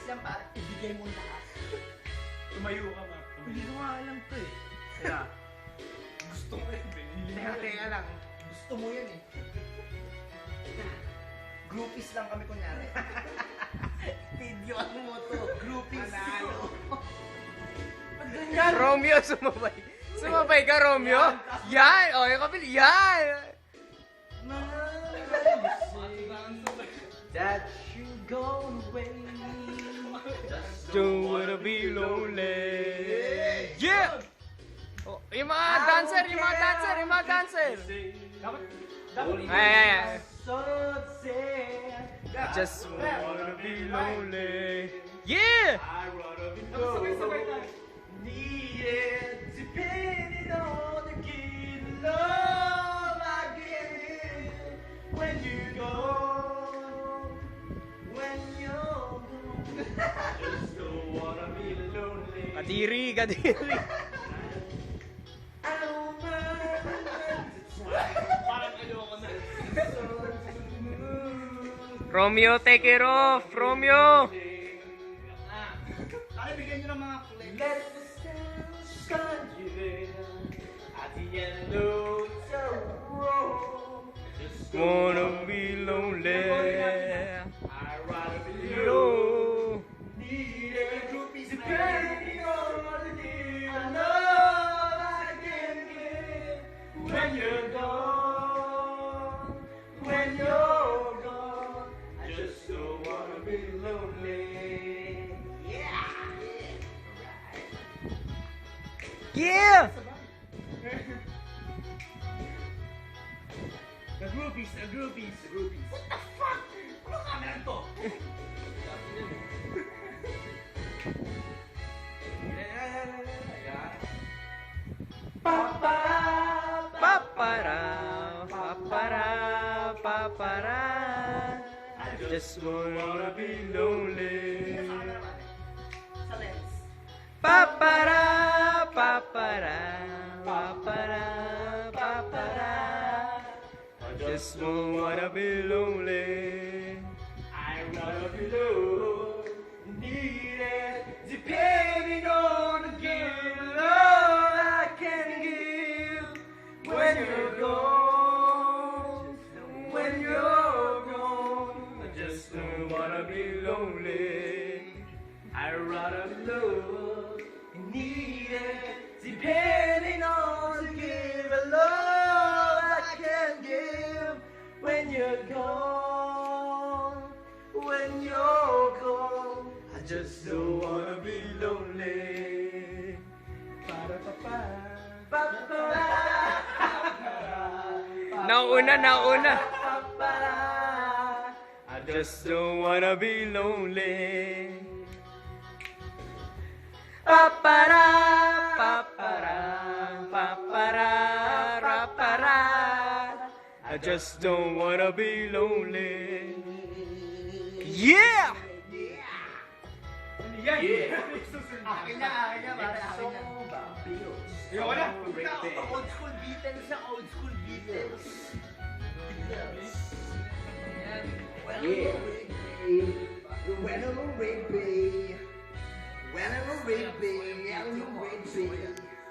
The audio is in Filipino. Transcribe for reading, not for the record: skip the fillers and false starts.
lang para ibigay mo lahat. Tumayo ka ba? Hindi ko nga alam to eh. Kaya, Gusto mo yun, teka lang. Gusto mo yun eh. Groupies lang kami kunyari. Videoan mo to. Groupies. Panalo. Romeo, sumabay. Sumabay ka, Romeo? Yan! O, yung kapil, yan! That you go away. Don't wanna be lonely. Yeah! Oh, yung mga dancer, yung mga dancer, yung mga dancer. Dapat Ay. So sad. Just wanna be lonely. Yeah! I wanna be sabay-sabay tayo. needed, depending on the kid love I give when you go, when you're gone. Just don't wanna be lonely. Kadiri, kadiri. I don't mind. Parang ayoko na. Romeo, take it off. Romeo. Ano, bigyan nyo ng mga kulay. Let the sun shine at the end of the road. Just Wanna be lonely. I'd rather be Low. needed groupies depending on the deal. I know I can give when you're gone. When you're gone, I just don't wanna be lonely. Yeah. Yeah! The groupies, the groupies, the groupies. What the fuck? Ano camera to? Papa, Papara, papara, papara. I just wanna be lonely. sa lens. Papara, papara, papara, papara. I just wanna be lonely. I wanna be loved, needed, depending on the gift love I can give. When you're gone, when you're gone, I just don't wanna be lonely. I'd rather be loved, needed, depending on the gift love I can give. When you're gone, when you're gone, I just don't wanna be lonely. Ba-da-ba-ba, ba-ba-ba, Nauna, nauna. ba-ba-ba. I just don't wanna be lonely. Papara, papara, papara, rapara. I just don't wanna be lonely. Yeah! Yan! Akin na, pare, akin na. Ayoko na. Old school Beatles na old school Beatles. When I'm a baby, when I'm a baby, I'm a baby.